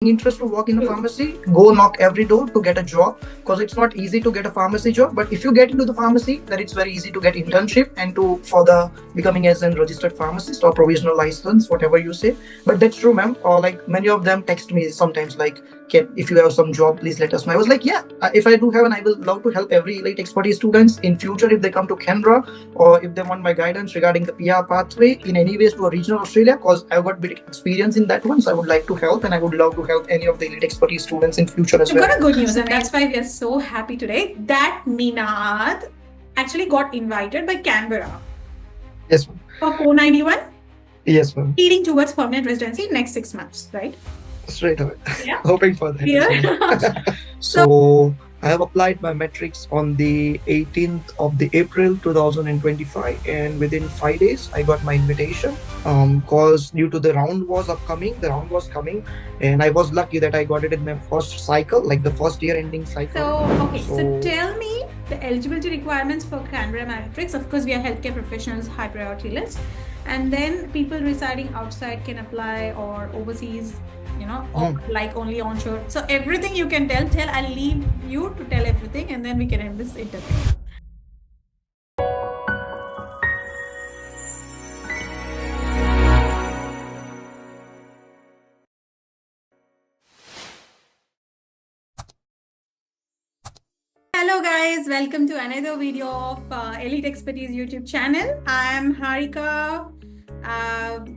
interest to work in a pharmacy, go knock every door to get a job, because it's not easy to get a pharmacy job. But if you get into the pharmacy, then it's very easy to get internship and to further becoming as a registered pharmacist or provisional license, whatever you say. But that's true, ma'am. Or like many of them text me sometimes like, if you have some job, please let us know. I was like, yeah, if I do have, and I will love to help every elite expertise students in future if they come to Canberra, or if they want my guidance regarding the PR pathway in any ways to a regional Australia, because I've got bit experience in that one. So I would like to help, and I would love to help any of the elite expertise students in future as well. I've got a good news, and that's why we are so happy today that Ninad actually got invited by Canberra. Yes, ma'am. For 491? Yes, ma'am. Leading towards permanent residency in next 6 months, right? Straight away. Yeah. Hoping for that. Yeah. So I have applied my matrix on the 18th of the April 2025, and within 5 days I got my invitation. Cause due to the round was coming, and I was lucky that I got it in my first cycle, like the first year ending cycle. So tell me the eligibility requirements for Canberra Matrix. Of course, we are healthcare professionals, high priority list, and then people residing outside can apply, or overseas, or like only onshore. So everything you can tell. I'll leave you to tell everything, and then we can end this interview. Hello guys, welcome to another video of Elite Expertise YouTube channel. I'm Harika.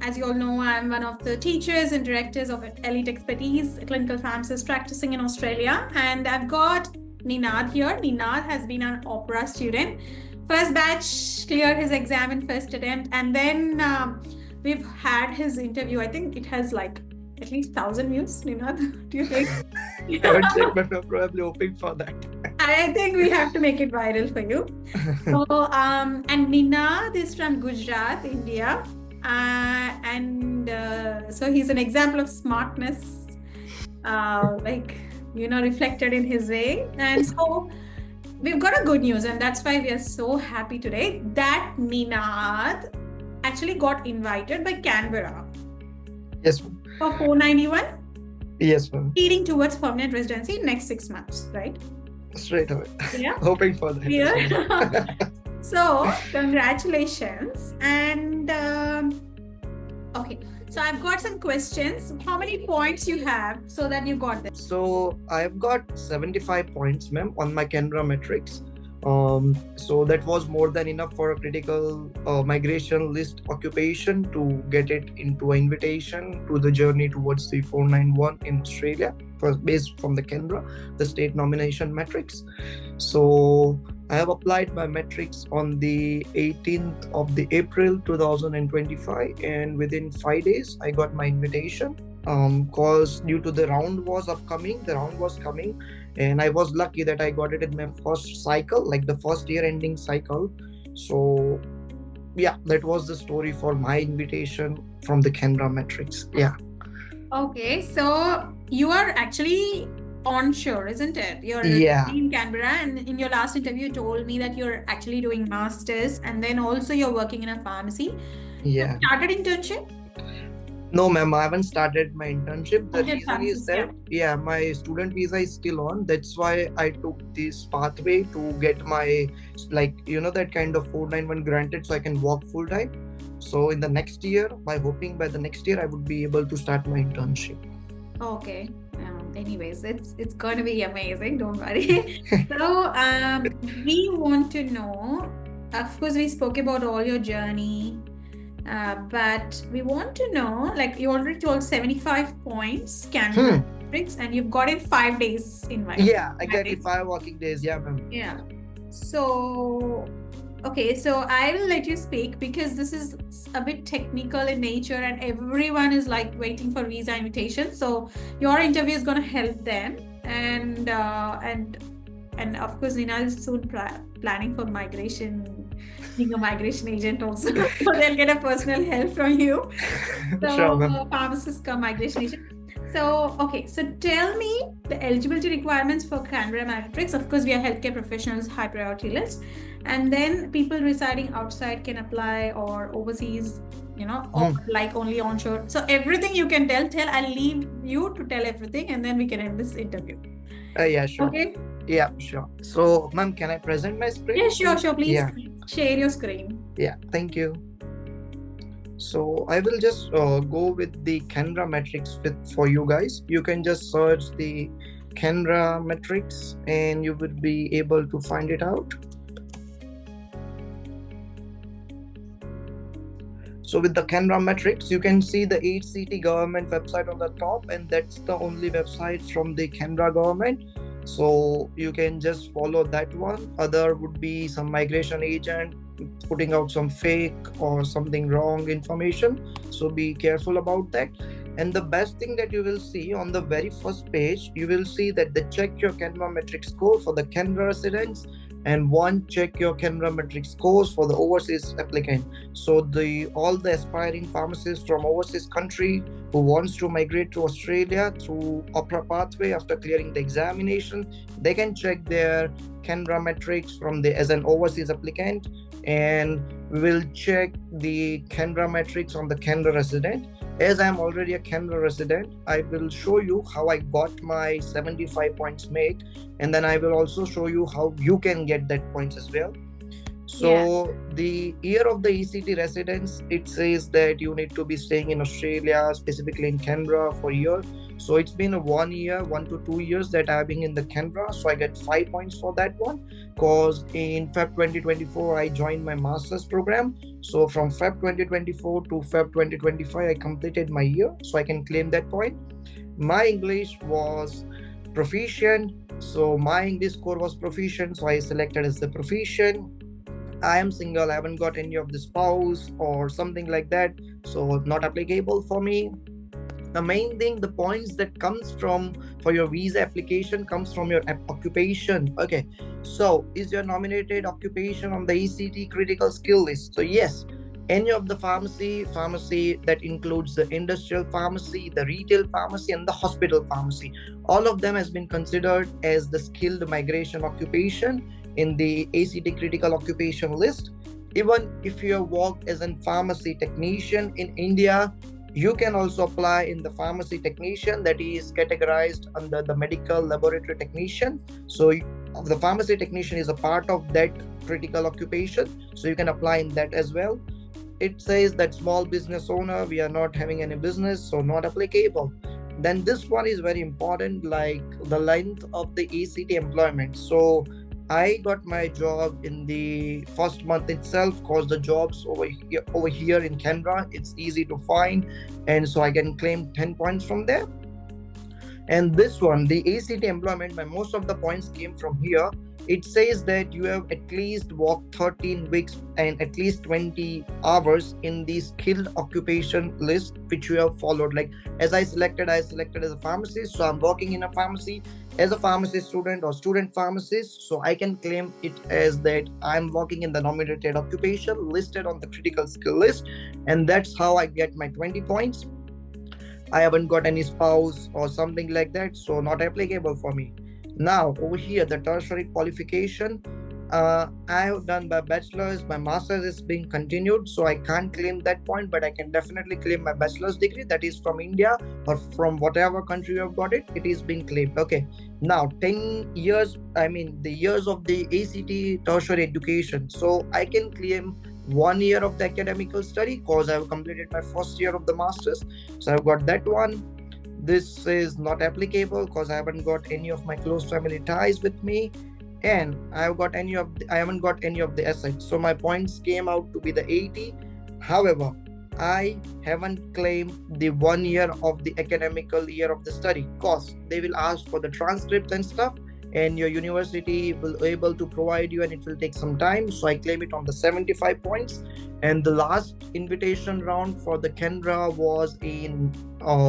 As you all know, I'm one of the teachers and directors of Elite Expertise, a clinical pharmacist practicing in Australia. And I've got Ninad here. Ninad has been an OPRA student. First batch, cleared his exam in first attempt. And then we've had his interview. I think it has like at least 1,000 views, Ninad. Do you think? I haven't checked, but I'm probably hoping for that. I think we have to make it viral for you. So, and Ninad is from Gujarat, India. So he's an example of smartness, reflected in his way. And so we've got a good news, and that's why we are so happy today that Ninad actually got invited by Canberra. Yes, ma'am. For 491? Yes, ma'am. Leading towards permanent residency in next 6 months, right? Straight away. Yeah. Hoping for that. Yeah. So congratulations. And okay, so I've got some questions. How many points you have so that you got this? So I've got 75 points, ma'am, on my Canberra Matrix. So that was more than enough for a critical migration list occupation to get it into an invitation to the journey towards the 491 in Australia, based from the Canberra, the state nomination matrix. So I have applied my matrix on the 18th of the April 2025, and within 5 days I got my invitation. Cause due to the round was coming, and I was lucky that I got it in my first cycle, like the first year ending cycle. So yeah, that was the story for my invitation from the Canberra Matrix. Yeah. Okay, so you are actually onshore, isn't it? You're in Canberra, and in your last interview you told me that you're actually doing masters, and then also you're working in a pharmacy. Yeah. You started internship? No, ma'am, I haven't started my internship. The Okay, reason is that, my student visa is still on. That's why I took this pathway to get my, that kind of 491 granted so I can work full time. So in the next year, by the next year, I would be able to start my internship. Okay. Anyways, it's going to be amazing. Don't worry. So we want to know, of course, we spoke about all your journey. But we want to know, like you already told 75 points Canberra Matrix, and you've got it 5 days in my Yeah, exactly 5 working days. Yeah, ma'am. Yeah. So okay, so I will let you speak because this is a bit technical in nature, and everyone is like waiting for visa invitation. So your interview is going to help them, and of course Nina is soon planning for being a migration agent also. So they'll get a personal help from you. So Sure, pharmacist come migration agent. So okay, so tell me the eligibility requirements for Canberra Matrix. Of course, we are healthcare professionals, high priority list, and then people residing outside can apply, or overseas, or like only onshore. So everything you can tell. I'll leave you to tell everything, and then we can end this interview. Yeah, sure. Okay. Yeah, sure. So, ma'am, can I present my screen? Yeah, sure. Please share your screen. Yeah, thank you. So I will just go with the Canberra Matrix for you guys. You can just search the Canberra Matrix and you will be able to find it out. So with the Canberra Matrix, you can see the ACT government website on the top, and that's the only website from the Canberra government. So you can just follow that one. Other would be some migration agent putting out some fake or something wrong information. So be careful about that. And the best thing that you will see on the very first page, you will see that they check your Canberra Matrix score for the Canberra residents, and one check your Canberra Matrix scores for the overseas applicant. So all the aspiring pharmacists from overseas country who wants to migrate to Australia through OPRA pathway after clearing the examination, they can check their Canberra Matrix as an overseas applicant, and we will check the Canberra Matrix on the Canberra resident. As I am already a Canberra resident, I will show you how I got my 75 points made, and then I will also show you how you can get that points as well. So the year of the ACT residence, it says that you need to be staying in Australia, specifically in Canberra, for a year. So it's been 1 year, 1 to 2 years that I've been in the Canberra. So I get 5 points for that one, because in Feb 2024, I joined my master's program. So from Feb 2024 to Feb 2025, I completed my year. So I can claim that point. My English was proficient. So my English score was proficient. So I selected as the proficient. I am single. I haven't got any of the spouse or something like that. So not applicable for me. The main thing, the points that comes from for your visa application comes from your occupation. Okay, so is your nominated occupation on the ACT critical skill list? So yes, any of the pharmacy that includes the industrial pharmacy, the retail pharmacy, and the hospital pharmacy, all of them has been considered as the skilled migration occupation in the ACT critical occupation list. Even if you have worked as a pharmacy technician in India, you can also apply in the pharmacy technician, that is categorized under the medical laboratory technician. So the pharmacy technician is a part of that critical occupation, so you can apply in that as well. It says that small business owner, we are not having any business, so not applicable. Then this one is very important, like the length of the ACT employment. So I got my job in the first month itself, because the jobs over here in Canberra, it's easy to find, and so I can claim 10 points from there. And this one, the ACT employment, most of the points came from here. It says that you have at least worked 13 weeks and at least 20 hours in the skilled occupation list, which you have followed. Like as I selected as a pharmacist, so I'm working in a pharmacy as a pharmacy student or student pharmacist, so I can claim it as that I'm working in the nominated occupation listed on the critical skill list, and that's how I get my 20 points. I haven't got any spouse or something like that, so not applicable for me. Now over here, the tertiary qualification, I have done my bachelor's, my master's is being continued, so I can't claim that point, but I can definitely claim my bachelor's degree, that is from India or from whatever country you have got it, it is being claimed. Okay, now 10 years, the years of the ACT tertiary education, so I can claim 1 year of the academical study because I have completed my first year of the master's, so I've got that one. This is not applicable because I haven't got any of my close family ties with me, and I haven't got any of the assets, so my points came out to be the 80. However, I haven't claimed the 1 year of the academical year of the study because they will ask for the transcripts and stuff, and your university will be able to provide you, and it will take some time, so I claim it on the 75 points. And the last invitation round for the Canberra was in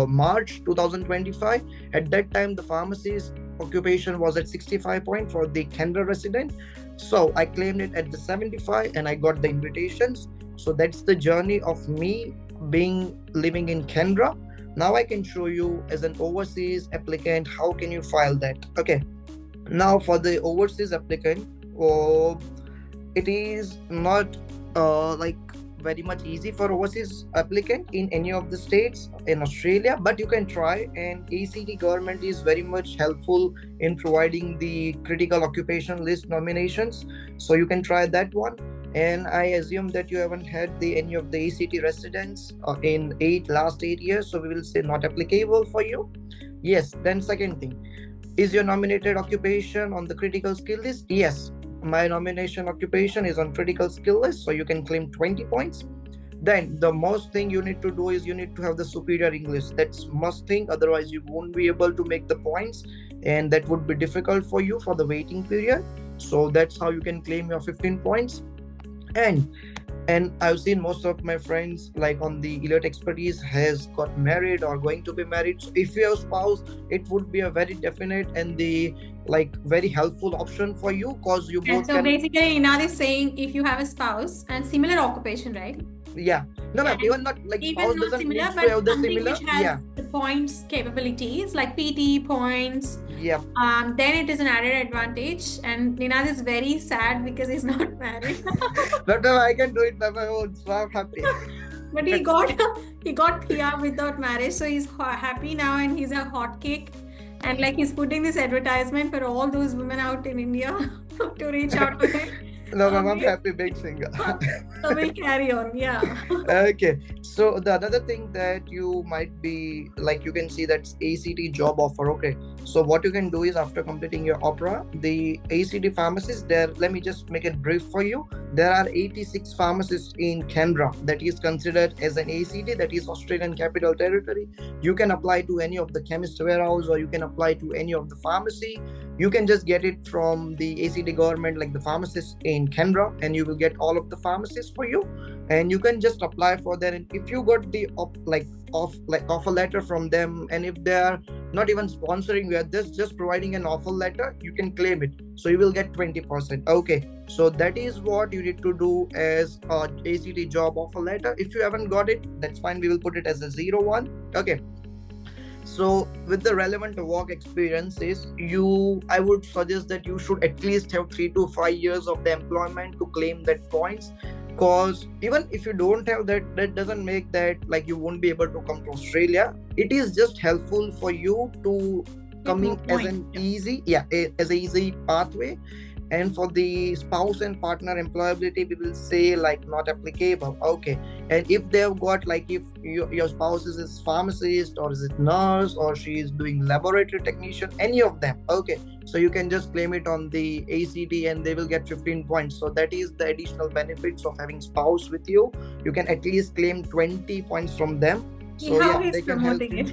March 2025. At that time, the pharmacist occupation was at 65 points for the Canberra resident, so I claimed it at the 75 and I got the invitations. So that's the journey of me living in Canberra. Now I can show you as an overseas applicant how can you file that. Okay, now for the overseas applicant, it is not very much easy for overseas applicant in any of the states in Australia, but you can try. And ACT government is very much helpful in providing the critical occupation list nominations, so you can try that one. And I assume that you haven't had any of the ACT residents in last 8 years, so we will say not applicable for you. Yes. Then second thing, is your nominated occupation on the critical skill list? Yes, my nomination occupation is on critical skill list, so you can claim 20 points. Then the most thing you need to do is you need to have the superior English. That's must thing, otherwise you won't be able to make the points, and that would be difficult for you for the waiting period. So that's how you can claim your 15 points. And I've seen most of my friends like on the elite expertise has got married or going to be married. So if you have spouse, it would be a very definite and the like very helpful option for you, because you both so basically Inad is saying if you have a spouse and similar occupation, right? Yeah. No, ma'am, even not like even spouse not doesn't similar, need but to have the something similar. which has the points capabilities like PT points. Yeah. Then it is an added advantage. And Ninad is very sad because he's not married. But I can do it by my own, so I'm happy. But he got PR without marriage, so he's happy now and he's a hot cake. And like he's putting this advertisement for all those women out in India to reach out to him. No, ma'am, I'm happy being single. So we'll carry on, yeah. Okay, so the another thing that you might be like, you can see that's ACT job offer. Okay, so what you can do is after completing your OPRA, the ACT pharmacists there, let me just make it brief for you. There are 86 pharmacists in Canberra that is considered as an ACT, that is Australian Capital Territory. You can apply to any of the chemist warehouse, or you can apply to any of the pharmacy. You can just get it from the ACT government, like the pharmacist in Canberra, and you will get all of the pharmacists for you, and you can just apply for that. And if you got the offer letter from them, and if they are not even sponsoring you, just providing an offer letter, you can claim it, so you will get 20%. Okay, so that is what you need to do as a ACT job offer letter. If you haven't got it, that's fine, we will put it as a 0-1. Okay, so with the relevant work experiences, I would suggest that you should at least have 3 to 5 years of the employment to claim that points, because even if you don't have that doesn't make that like you won't be able to come to Australia. It is just helpful for you to coming as an easy pathway. And for the spouse and partner employability, we will say like not applicable. Okay, and if they've got like, if your spouse is a pharmacist, or is it nurse, or she is doing laboratory technician, any of them, okay, so you can just claim it on the ACT and they will get 15 points. So that is the additional benefits of having spouse with you. You can at least claim 20 points from them. So yeah, they can help you.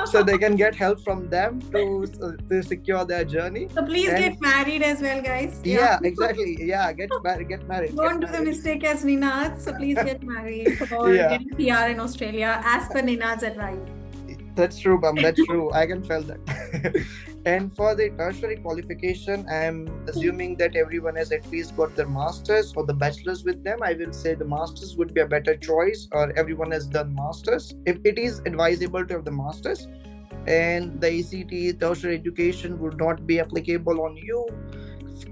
So they can get help from them to secure their journey. So please get married as well, guys. Yeah, exactly. Yeah, get married. Don't do the mistake as Ninad. So please get married or get PR in Australia as per Ninad's advice. That's true, ma'am. That's true. I can feel that. And for the tertiary qualification, I'm assuming that everyone has at least got their masters or the bachelors with them. I will say the masters would be a better choice, or everyone has done masters. If it is advisable to have the masters, and the ACT tertiary education would not be applicable on you.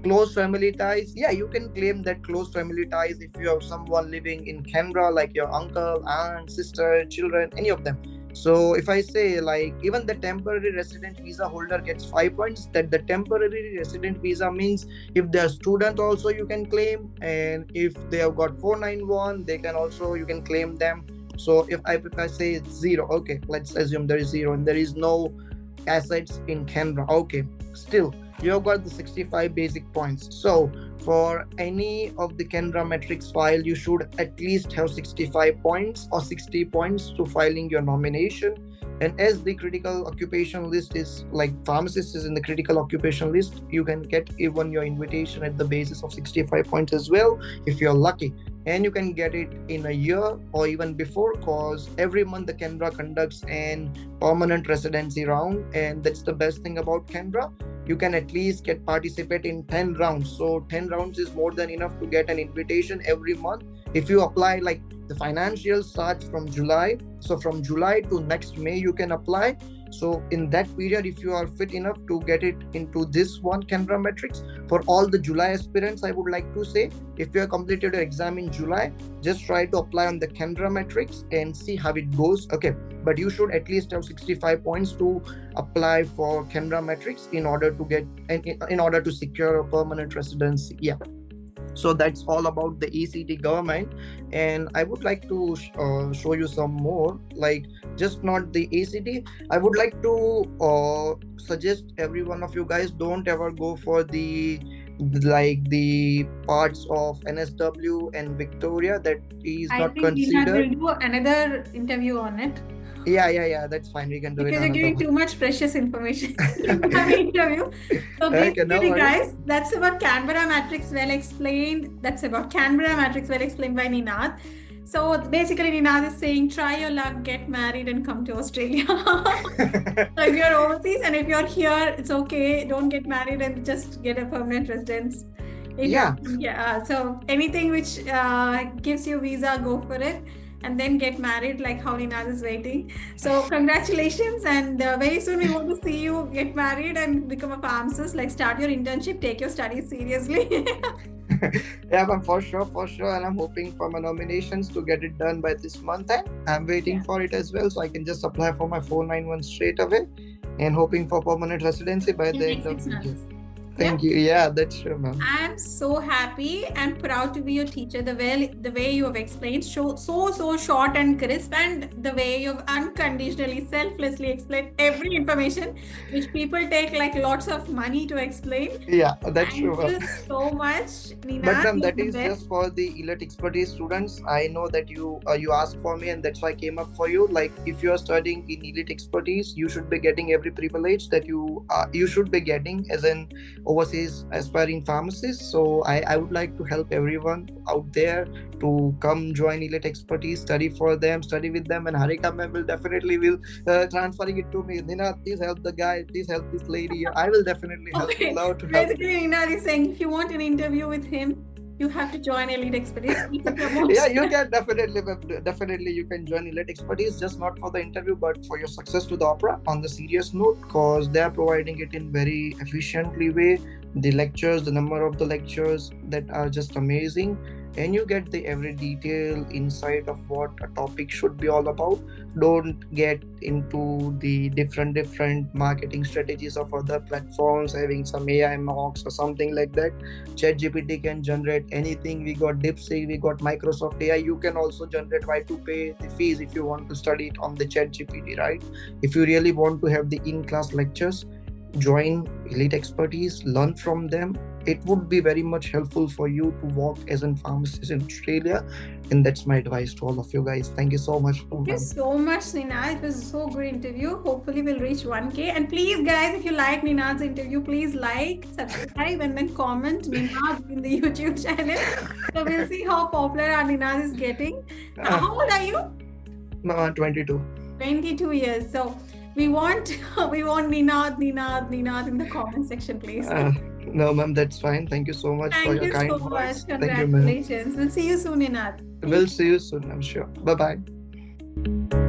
Close family ties, yeah, you can claim that close family ties if you have someone living in Canberra, like your uncle, aunt, sister, children, any of them. So if I say like even the temporary resident visa holder gets 5 points, that the temporary resident visa means if they're student also you can claim, and if they have got 491, they can also, you can claim them. So if I say it's 0, okay, let's assume there is 0 and there is no assets in Canberra, okay, still you have got the 65 basic points. So for any of the Canberra Matrix file, you should at least have 65 points or 60 points to filing your nomination. And as the critical occupation list is like pharmacist is in the critical occupation list, you can get even your invitation at the basis of 65 points as well if you're lucky. And you can get it in a year or even before, because every month the Canberra conducts an permanent residency round, and that's the best thing about Canberra. You can at least participate in 10 rounds. So 10 rounds is more than enough to get an invitation every month. If you apply, like the financial starts from July. So from July to next May, you can apply. So in that period, if you are fit enough to get it into this one Canberra Matrix, for all the July aspirants, I would like to say, if you have completed your exam in July, just try to apply on the Canberra Matrix and see how it goes. Okay, but you should at least have 65 points to apply for Canberra Matrix in order to get in order to secure a permanent residency. Yeah. So that's all about the ACT government, and I would like to show you some more, like just not the ACT. I would like to suggest every one of you guys, don't ever go for the parts of NSW and Victoria that is not considered. I think we'll do another interview on it. Yeah, that's fine. We can do because it. Because you're giving too much precious information in the interview. So basically, okay, guys, that's about Canberra Matrix well explained. That's about Canberra Matrix well explained by Ninad. So basically, Ninad is saying, try your luck, get married, and come to Australia. So if you're overseas and if you're here, it's okay. Don't get married and just get a permanent residence. Yeah. So anything which gives you visa, go for it. And then get married like how Ninad is waiting. So congratulations, and very soon we want to see you get married and become a pharmacist, like start your internship, take your studies seriously. Yeah, but for sure, and I'm hoping for my nominations to get it done by this month, and I'm waiting for it as well, so I can just apply for my 491 straight away and hoping for permanent residency by the end of the year. Thank you. Yeah, that's true, ma'am. I'm so happy and proud to be your teacher. The way you have explained, so short and crisp, and the way you've unconditionally, selflessly explained every information, which people take like lots of money to explain. Yeah, that's true. Thank you so much, Nina. But ma'am, that is just for the elite expertise students. I know that you asked for me, and that's why I came up for you. Like, if you are studying in elite expertise, you should be getting every privilege that you should be getting as an overseas aspiring pharmacist. So I would like to help everyone out there to come join elite expertise, study with them, and Harika ma'am will definitely transferring it to me. Nina, please help the guy, please help this lady. I will definitely help you out. Basically, Nina is saying if you want an interview with him, you have to join elite expertise. Yeah, you can definitely you can join elite expertise, just not for the interview but for your success to the OPRA. On the serious note, because they are providing it in very efficiently way. The lectures, the number of the lectures that are just amazing, and you get the every detail insight of what a topic should be all about. Don't get into the different marketing strategies of other platforms having some AI mocks or something like that. ChatGPT can generate anything. We got DeepSeek, we got Microsoft AI. You can also generate. Why to pay the fees if you want to study it on the ChatGPT, right? If you really want to have the in-class lectures, join elite expertise, learn from them. It would be very much helpful for you to work as a pharmacist in Australia, and that's my advice to all of you guys. Thank you so much. Thank you so much, Nina. It was so good interview. Hopefully we'll reach 1K. And please, guys, if you like Nina's interview, please like, subscribe, and then comment Nina in the YouTube channel. So we'll see how popular our Nina is getting. How old are you? 22. 22 years. So we want Ninad in the comment section, please. No, ma'am, that's fine. Thank you so much for your kind words. Congratulations. We'll see you soon, Ninad. We'll see you soon, I'm sure. Bye-bye.